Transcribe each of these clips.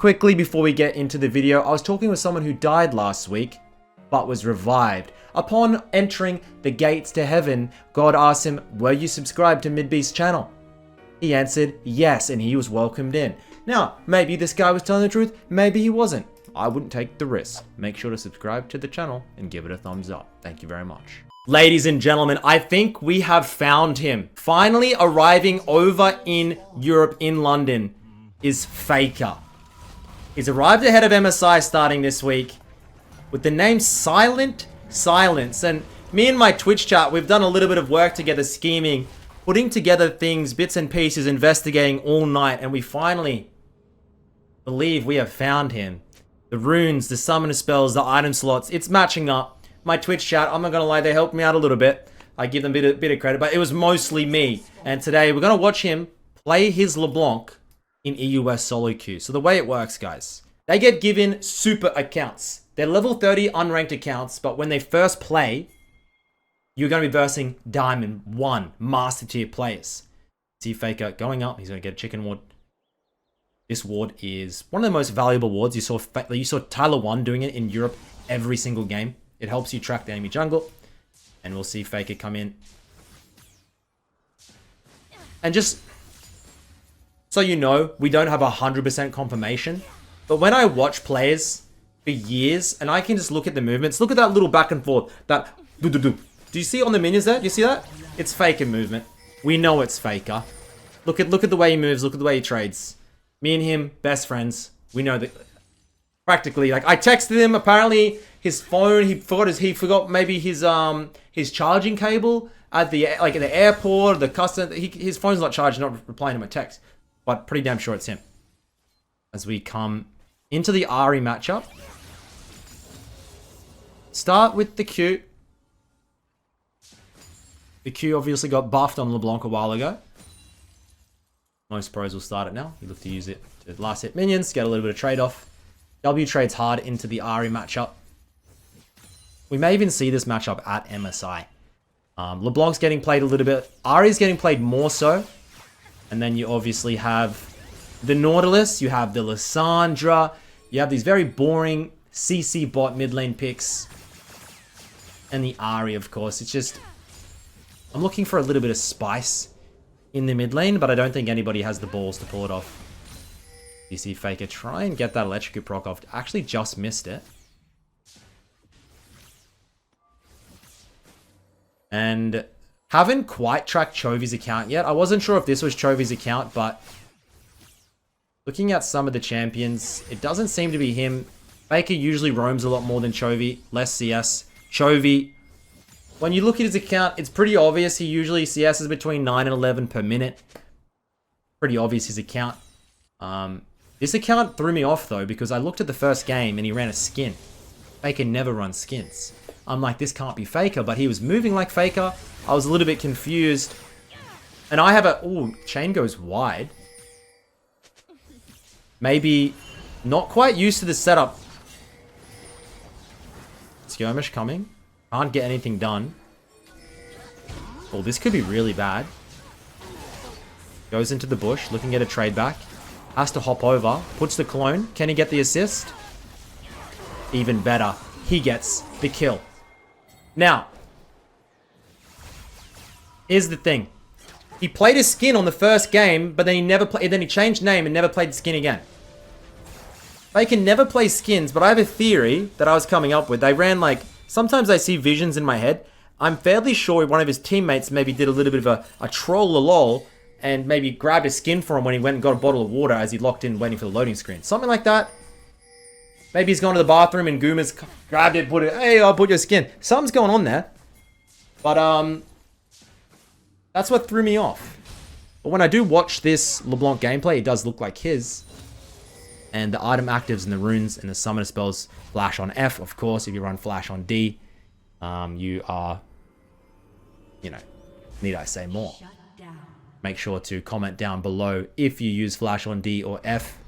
quickly before we get into the video, I was talking with someone who died last week, but was revived. Upon entering the gates to heaven, God asked him, were you subscribed to Midbeast channel? He answered yes, and he was welcomed in. Now, maybe this guy was telling the truth, maybe he wasn't. I wouldn't take the risk. Make sure to subscribe to the channel and give it a thumbs up. Thank you very much. Ladies and gentlemen, I think we have found him. Finally arriving over in Europe, in London, is Faker. He's arrived ahead of MSI starting this week with the name Silent Silence. And me and my Twitch chat, we've done a little bit of work together, scheming, putting together things, bits and pieces, investigating all night, and we finally believe we have found him. The runes, the summoner spells, the item slots, it's matching up. My Twitch chat, I'm not gonna lie, they helped me out a little bit. I give them a bit of credit, but it was mostly me. And today we're gonna watch him play his LeBlanc in EUS solo queue. So the way it works, guys, they get given super accounts. They're level 30 unranked accounts, but when they first play, you're going to be versing Diamond 1 Master Tier players. See Faker going up. He's going to get a chicken ward. This ward is one of the most valuable wards. You saw Tyler 1 doing it in Europe every single game. It helps you track the enemy jungle. And we'll see Faker come in. And just so you know, we don't have 100% confirmation. But when I watch players for years, and I can just look at the movements. Look at that little back and forth. That do. Do you see on the minions there? Do you see that? It's Faker movement. We know it's Faker. Look at the way he moves. Look at the way he trades. Me and him, best friends. We know that practically. Like, I texted him. Apparently, his phone. He forgot maybe his charging cable at the airport. The custom. His phone's not charged. Not replying to my text. But pretty damn sure it's him. As we come into the Ari matchup. Start with the Q. The Q obviously got buffed on LeBlanc a while ago. Most pros will start it now. You look to use it to last hit minions, get a little bit of trade-off. W trades hard into the Ari matchup. We may even see this matchup at MSI. LeBlanc's getting played a little bit. Ari's getting played more so. And then you obviously have the Nautilus. You have the Lissandra. You have these very boring CC bot mid lane picks. And the Ari, of course. It's just, I'm looking for a little bit of spice in the mid lane, but I don't think anybody has the balls to pull it off. You see Faker try and get that electric proc off. Actually just missed it. And haven't quite tracked Chovy's account yet. I wasn't sure if this was Chovy's account, but looking at some of the champions, it doesn't seem to be him. Faker usually roams a lot more than Chovy, less CS. Chovy, when you look at his account, it's pretty obvious he usually CS's between 9 and 11 per minute. Pretty obvious his account. This account threw me off though, because I looked at the first game and he ran a skin. Faker never runs skins. I'm like, this can't be Faker, but he was moving like Faker. I was a little bit confused. And I have a, ooh, chain goes wide. Maybe not quite used to the setup. Skirmish coming. Can't get anything done. Oh, this could be really bad. Goes into the bush, looking at a trade back. Has to hop over. Puts the clone. Can he get the assist? Even better. He gets the kill. Now, here's the thing. He played his skin on the first game, but then he never played. Then he changed name and never played the skin again. They can never play skins, but I have a theory that I was coming up with. They ran like, sometimes I see visions in my head. I'm fairly sure one of his teammates maybe did a little bit of a troll a lol and maybe grabbed a skin for him when he went and got a bottle of water as he locked in waiting for the loading screen. Something like that. Maybe he's gone to the bathroom and Goomer's grabbed it, put it, hey, I'll put your skin. Something's going on there. But, that's what threw me off. But when I do watch this LeBlanc gameplay, it does look like his. And the item actives and the runes and the summoner spells flash on F, of course. If you run flash on D, you are, you know, need I say more? Make sure to comment down below if you use flash on D or F.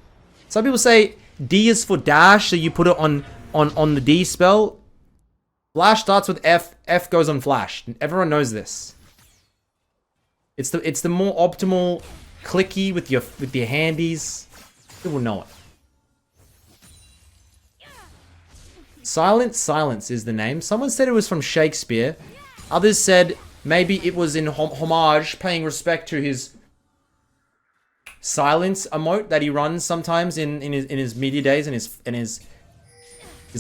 Some people say D is for dash, so you put it on the D spell. Flash starts with F, F goes on flash. Everyone knows this. It's the more optimal clicky with your handies. People know it. Silence is the name. Someone said it was from Shakespeare. Others said maybe it was in homage, paying respect to his silence emote that he runs sometimes in his media days and his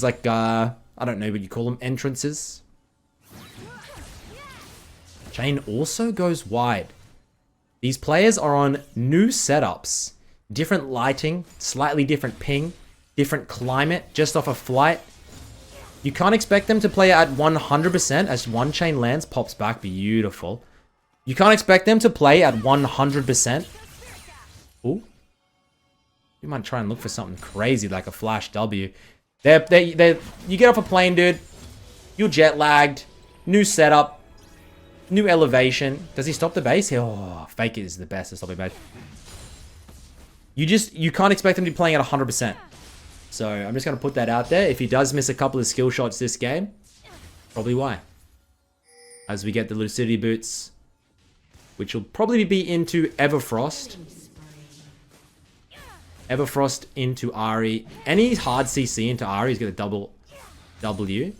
like I don't know what you call them, entrances. Chain also goes wide. These players are on new setups, different lighting, slightly different ping, different climate, just off a flight. You can't expect them to play at 100% as one chain lands, pops back, beautiful. You can't expect them to play at 100%. Ooh. You might try and look for something crazy like a flash W. You get off a plane, dude. You're jet lagged. New setup. New elevation. Does he stop the base? Oh, fake it is the best at stopping base. You can't expect him to be playing at 100%. So I'm just going to put that out there. If he does miss a couple of skill shots this game, probably why. As we get the Lucidity Boots, which will probably be into Everfrost. Everfrost into Ahri. Any hard CC into Ahri is going to double W.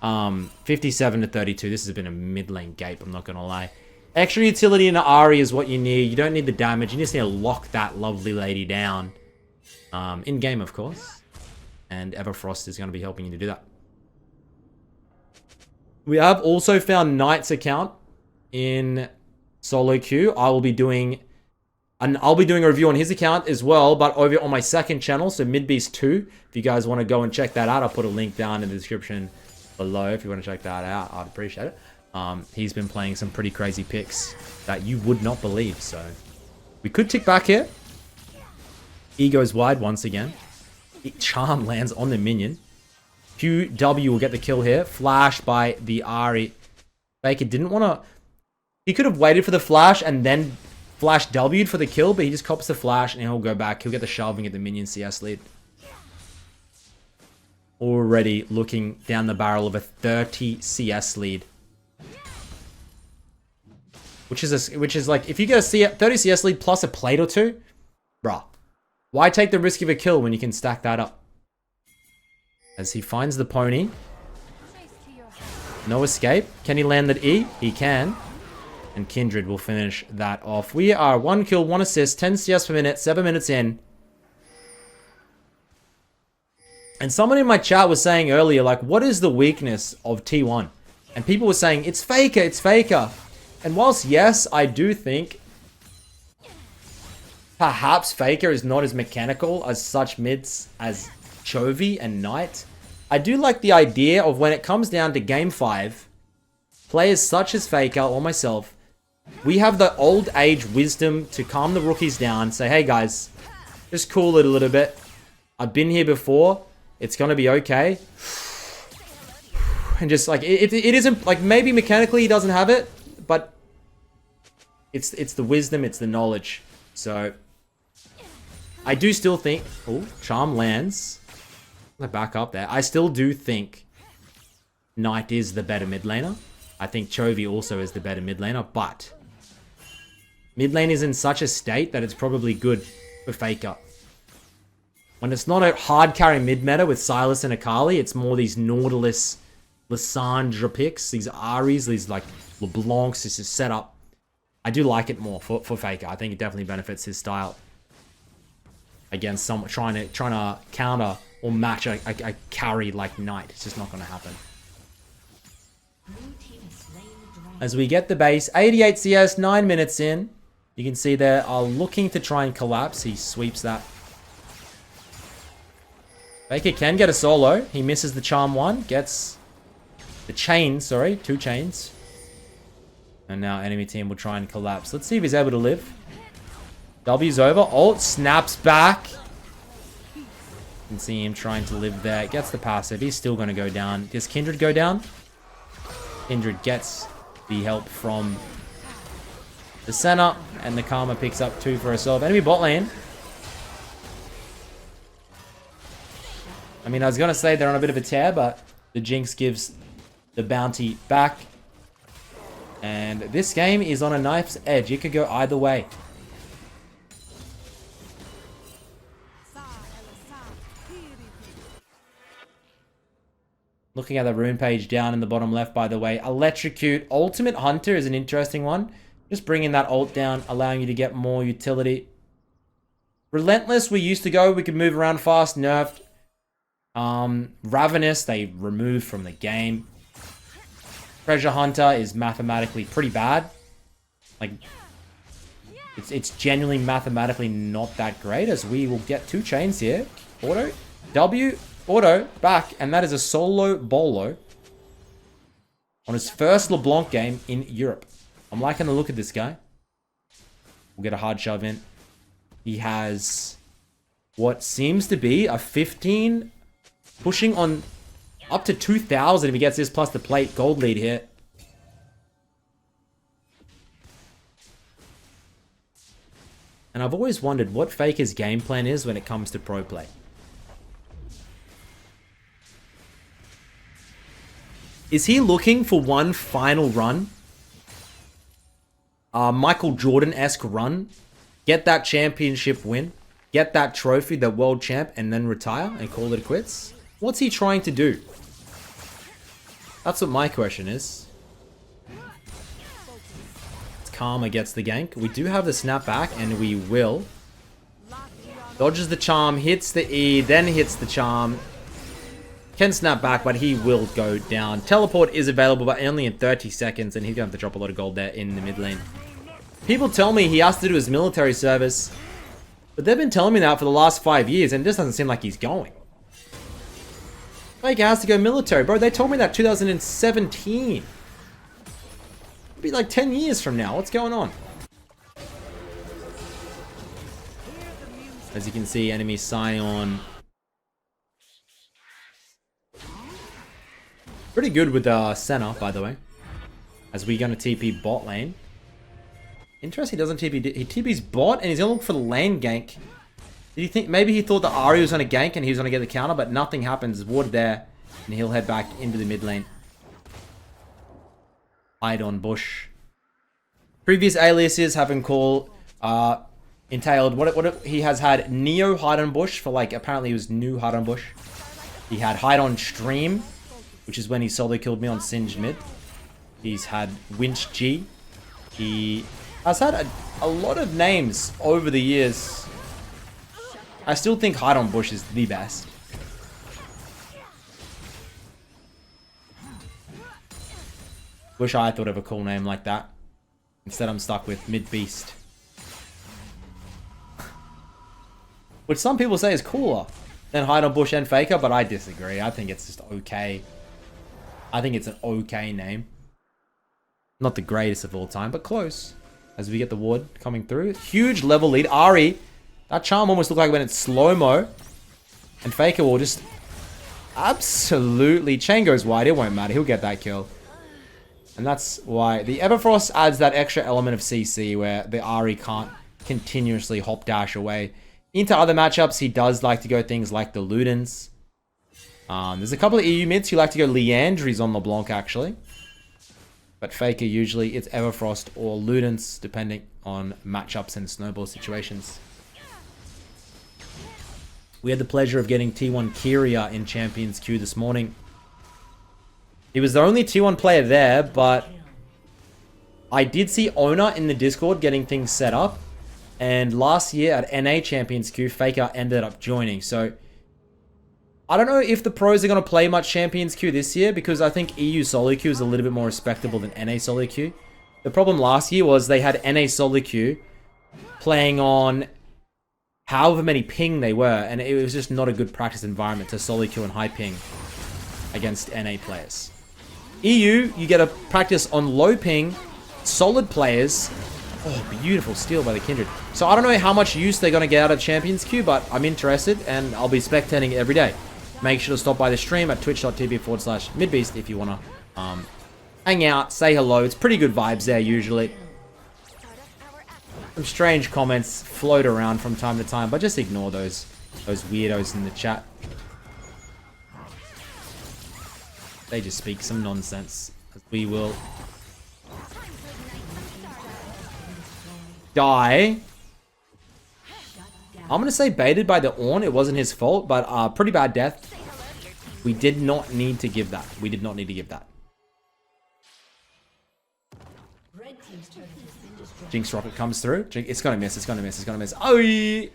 57 to 32. This has been a mid lane gape, I'm not going to lie. Extra utility into Ahri is what you need. You don't need the damage. You just need to lock that lovely lady down. In game, of course. And Everfrost is going to be helping you to do that. We have also found Knight's account in solo queue. I'll be doing a review on his account as well, but over on my second channel, so Midbeast 2. If you guys want to go and check that out, I'll put a link down in the description below if you want to check that out. I'd appreciate it. He's been playing some pretty crazy picks that you would not believe, so we could tick back here. E goes wide once again. Charm lands on the minion. QW will get the kill here. Flash by the Ahri. Baker didn't want to... He could have waited for the flash and then flash W'd for the kill, but he just cops the flash and he'll go back. He'll get the shove and get the minion CS lead. Already looking down the barrel of a 30 CS lead. Which is like, if you get a 30 CS lead plus a plate or two, bruh. Why take the risk of a kill when you can stack that up? As he finds the pony. No escape. Can he land that E? He can. And Kindred will finish that off. We are 1 kill, 1 assist, 10 CS per minute, 7 minutes in. And someone in my chat was saying earlier, like, what is the weakness of T1? And people were saying, it's Faker, it's Faker. And whilst, yes, I do think perhaps Faker is not as mechanical as such mids as Chovy and Knight, I do like the idea of when it comes down to Game 5, players such as Faker or myself, we have the old age wisdom to calm the rookies down, say, hey guys, just cool it a little bit. I've been here before. It's going to be okay. And just like, it isn't, like maybe mechanically he doesn't have it, but it's the wisdom, it's the knowledge. So I do still think, oh, Charm lands. I'm gonna back up there. I still do think Knight is the better mid laner. I think Chovy also is the better mid laner, but mid lane is in such a state that it's probably good for Faker. When it's not a hard carry mid meta with Sylas and Akali, it's more these Nautilus, Lissandra picks, these Aries, these like LeBlancs, this is set up. I do like it more for Faker. I think it definitely benefits his style against someone trying to counter or match a carry like Knight. It's just not going to happen. As we get the base, 88 CS, 9 minutes in. You can see they are looking to try and collapse. He sweeps that. Faker can get a solo. He misses the charm one. Gets the chain, sorry. 2 chains. And now enemy team will try and collapse. Let's see if he's able to live. W's over. Ult snaps back. You can see him trying to live there. Gets the passive. He's still going to go down. Does Kindred go down? Kindred gets the help from the center. And the Karma picks up 2 for herself. Enemy bot lane. I mean, I was going to say they're on a bit of a tear, but the Jinx gives the bounty back. And this game is on a knife's edge. It could go either way. Looking at the rune page down in the bottom left, by the way. Electrocute. Ultimate Hunter is an interesting one. Just bringing that ult down, allowing you to get more utility. Relentless, we used to go. We could move around fast. Nerfed. Ravenous, they removed from the game. Treasure Hunter is mathematically pretty bad. Like, it's genuinely mathematically not that great, as we will get 2 chains here. Auto. W. Auto. Back. And that is a solo bolo on his first LeBlanc game in Europe. I'm liking the look of this guy. We'll get a hard shove in. He has what seems to be a 15, pushing on up to 2,000 if he gets this plus the plate gold lead here. And I've always wondered what Faker's game plan is when it comes to pro play. Is he looking for one final run? Michael Jordan-esque run? Get that championship win? Get that trophy, the world champ, and then retire and call it quits? What's he trying to do? That's what my question is. Karma gets the gank. We do have the snapback, and we will. Dodges the charm, hits the E, then hits the charm. Can snap back, but he will go down. Teleport is available, but only in 30 seconds, and he's going to have to drop a lot of gold there in the mid lane. People tell me he has to do his military service, but they've been telling me that for the last 5 years, and it just doesn't seem like he's going. Like, he has to go military. Bro, they told me that 2017. It'll be like 10 years from now. What's going on? As you can see, enemy Scion. Pretty good with Senna, by the way. As we're going to TP bot lane. Interesting, he doesn't TP. He TP's bot, and he's going to look for the lane gank. Did he think, maybe he thought the Ahri was going to gank and he was going to get the counter, but nothing happens. Ward there, and he'll head back into the mid lane. Hide on bush. Previous aliases have been called, entailed, what he has had Neo hide on bush for, like, apparently he was new hide on bush. He had hide on stream, which is when he solo killed me on Singed mid. He's had Winch G. He has had a lot of names over the years. I still think hide on bush is the best. Wish I thought of a cool name like that. Instead, I'm stuck with Midbeast. Which some people say is cooler than hide on bush and faker, but I disagree. I think it's just okay. I think it's an okay name. Not the greatest of all time, but close. As we get the ward coming through. Huge level lead. Ahri. That charm almost looked like it went in slow-mo. And Faker will just absolutely... Chain goes wide. It won't matter. He'll get that kill. And that's why the Everfrost adds that extra element of CC where the Ahri can't continuously hop dash away. Into other matchups, he does like to go things like the Ludens. There's a couple of EU mids who like to go Liandry's on LeBlanc, actually. But Faker usually it's Everfrost or Ludens, depending on matchups and snowball situations. We had the pleasure of getting T1 Kyria in Champions Queue this morning. He was the only T1 player there, but I did see Owner in the Discord getting things set up. And last year at NA Champions Queue, Faker ended up joining. So I don't know if the pros are going to play much Champions Queue this year, because I think EU Solo Queue is a little bit more respectable than NA Solo Queue. The problem last year was they had NA Solo Queue playing on however many ping they were, and it was just not a good practice environment to solo queue and high ping against NA players. EU, you get a practice on low ping, solid players. Oh, beautiful steal by the Kindred. So I don't know how much use they're going to get out of Champions Queue, but I'm interested, and I'll be spectating it every day. Make sure to stop by the stream at twitch.tv/midbeast if you want to hang out, say hello. It's pretty good vibes there usually. Some strange comments float around from time to time, but just ignore those weirdos in the chat. They just speak some nonsense. We will die. I'm going to say baited by the Ornn. It wasn't his fault, but pretty bad death. We did not need to give that. We did not need to give that. Jinx rocket comes through. It's gonna miss. It's gonna miss. It's gonna miss. Oh!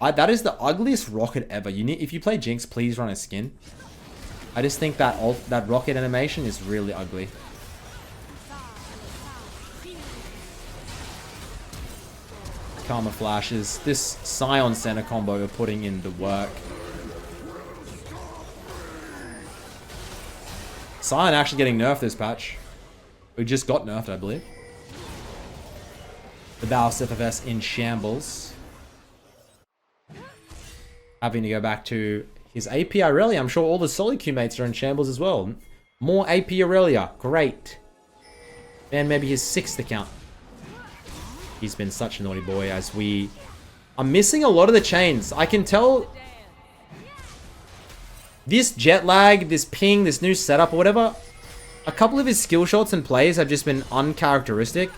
That is the ugliest rocket ever. If you play Jinx, please run a skin. I just think that rocket animation is really ugly. Karma flashes. This Scion center combo are putting in the work. Scion actually getting nerfed this patch. We just got nerfed, I believe. The Baus FFS in shambles. Having to go back to his AP Aurelia. I'm sure all the Soloq mates are in shambles as well. More AP Aurelia. Great. And maybe his 6th account. He's been such a naughty boy as we are missing a lot of the chains. I can tell this jet lag, this ping, this new setup or whatever, a couple of his skill shots and plays have just been uncharacteristic.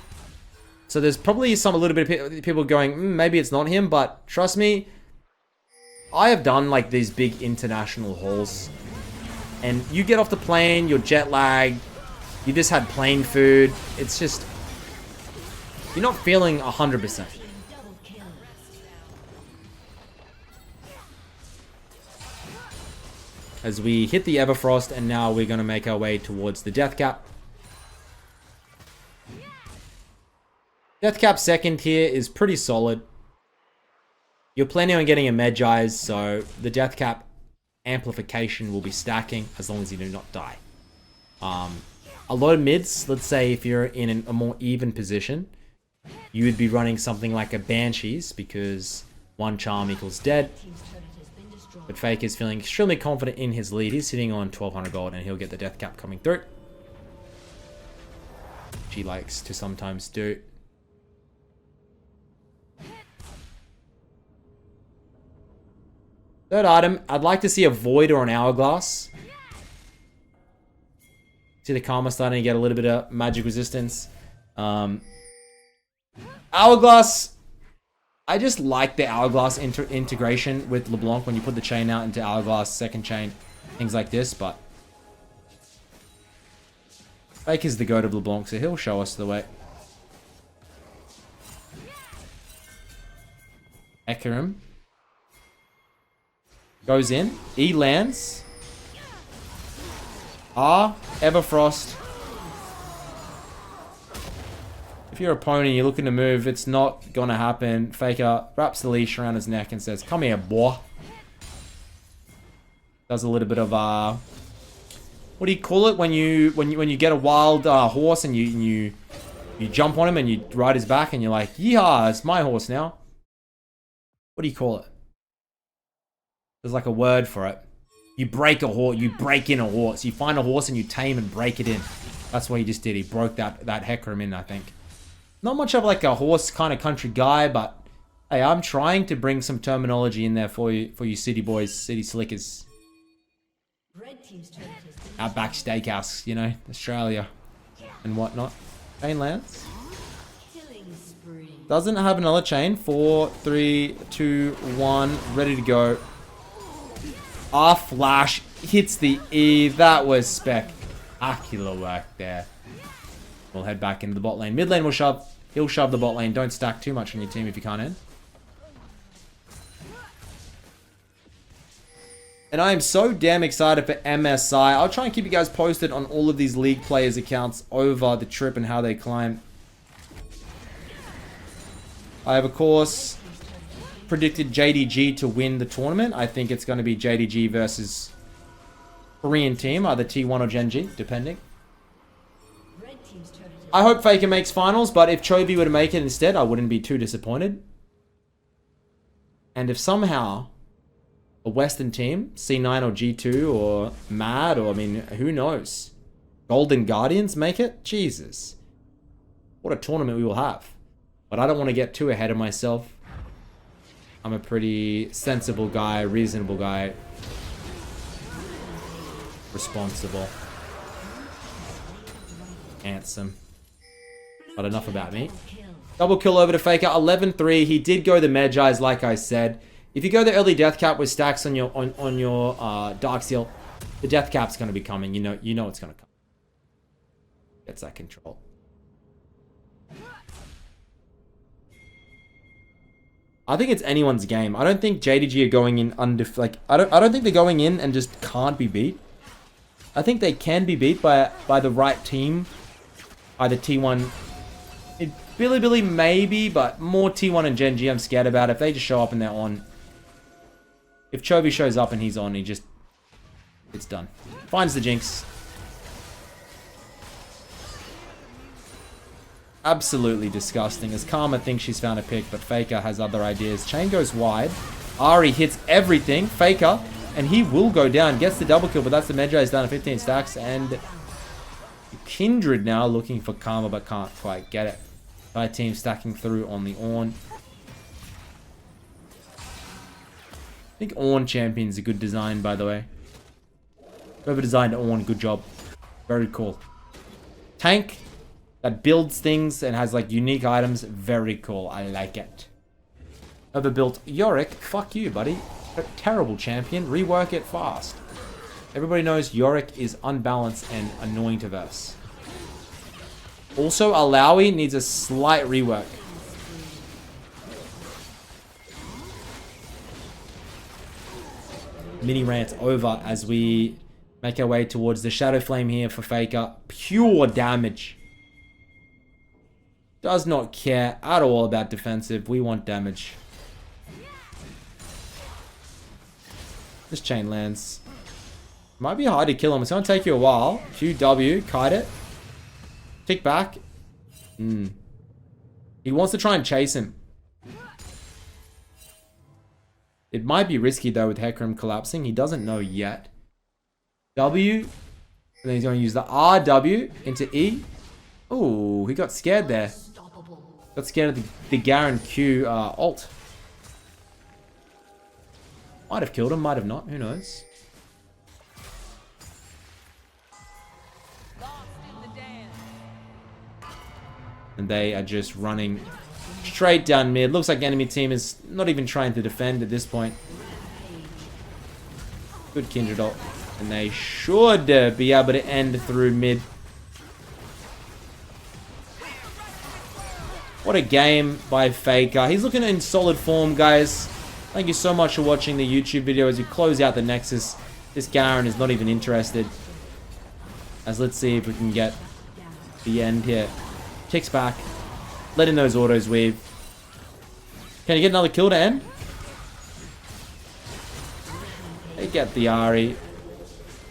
So there's probably a little bit of people going, maybe it's not him, but trust me, I have done like these big international hauls and you get off the plane, you're jet lagged, you just had plane food, it's just, you're not feeling 100%. As we hit the Everfrost, and now we're going to make our way towards the Death Cap. Death Cap second here is pretty solid. You're planning on getting a Medjai's, so the Death Cap amplification will be stacking as long as you do not die. A lot of mids, let's say if you're in a more even position, you would be running something like a Banshees because 1 charm equals dead. But Fake is feeling extremely confident in his lead. He's sitting on 1200 gold and he'll get the Death Cap coming through. She likes to sometimes do. Third item, I'd like to see a Void or an Hourglass. See the Karma starting to get a little bit of magic resistance. Hourglass, I just like the Hourglass integration with LeBlanc when you put the chain out into Hourglass, second chain, things like this, but Fake is the goat of LeBlanc, so he'll show us the way. Ekerim goes in, E lands, R, Everfrost. If you're a pony, you're looking to move, it's not gonna happen. Faker wraps the leash around his neck and says, "Come here, boy." Does a little bit of what do you call it when you get a wild horse and you jump on him and you ride his back and you're like, "Yeehaw, it's my horse now." What do you call it? There's like a word for it. You break a horse, you break in a horse. You find a horse and you tame and break it in. That's what he just did. He broke that Hecarim in, I think. Not much of like a horse kind of country guy, but hey, I'm trying to bring some terminology in there for you city boys, city slickers. Outback Steakhouse, you know, Australia and whatnot. Chain lands. Doesn't have another chain. 4, 3, 2, 1, ready to go. Our flash hits the E. That was spectacular work there. We'll head back into the bot lane. Mid lane will shove. He'll shove the bot lane. Don't stack too much on your team if you can't end. And I am so damn excited for MSI. I'll try and keep you guys posted on all of these league players' accounts over the trip and how they climb. I have, of course, predicted JDG to win the tournament. I think it's going to be JDG versus Korean team, either T1 or Gen G, depending. I hope Faker makes finals, but if Chobi were to make it instead, I wouldn't be too disappointed. And if somehow a Western team, C9 or G2 or MAD, or I mean, who knows, Golden Guardians make it? Jesus. What a tournament we will have. But I don't want to get too ahead of myself. I'm a pretty sensible guy, reasonable guy. Responsible. Handsome. But enough about me. Double kill over to Faker. 11-3. He did go the Medjai's, like I said. If you go the early death cap with stacks on your Dark Seal, the death cap's going to be coming. You know it's going to come. Gets that control. I think it's anyone's game. I don't think JDG are going in I don't think they're going in and just can't be beat. I think they can be beat by the right team. Either T1, Billy maybe, but more T1 and Gen G I'm scared about. If they just show up and they're on. If Chovy shows up and he's on, it's done. Finds the Jinx. Absolutely disgusting, as Karma thinks she's found a pick, but Faker has other ideas. Chain goes wide. Ari hits everything. Faker, and he will go down. Gets the double kill, but that's the Medjay's down to 15 stacks. And Kindred now looking for Karma, but can't quite get it. By team stacking through on the Ornn. I think Ornn Champion's a good design, by the way. Whoever designed Ornn, good job. Very cool. Tank that builds things and has like unique items. Very cool. I like it. Overbuilt Yorick. Fuck you, buddy. A terrible champion. Rework it fast. Everybody knows Yorick is unbalanced and annoying to verse. Also, Alawi needs a slight rework. Mini rant over as we make our way towards the Shadow Flame here for Faker. Pure damage. Does not care at all about defensive. We want damage. This chain lands. Might be hard to kill him. It's going to take you a while. QW. Kite it. Tick back. He wants to try and chase him. It might be risky though with Hecarim collapsing. He doesn't know yet. W. And then he's going to use the RW into E. Oh, he got scared there. Got scared of the Garen Q ult. Might have killed him, might have not. Who knows? And they are just running straight down mid. Looks like enemy team is not even trying to defend at this point. Good Kindred ult. And they should be able to end through mid. What a game by Faker. He's looking in solid form, guys. Thank you so much for watching the YouTube video as we close out the Nexus. This Garen is not even interested. As let's see if we can get the end here. Kicks back. Letting those autos weave. Can you get another kill to end? They get the Ari.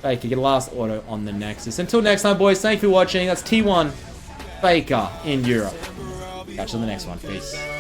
Faker, get a last auto on the Nexus. Until next time, boys, thank you for watching. That's T1 Faker in Europe. Catch you on the next one. Peace.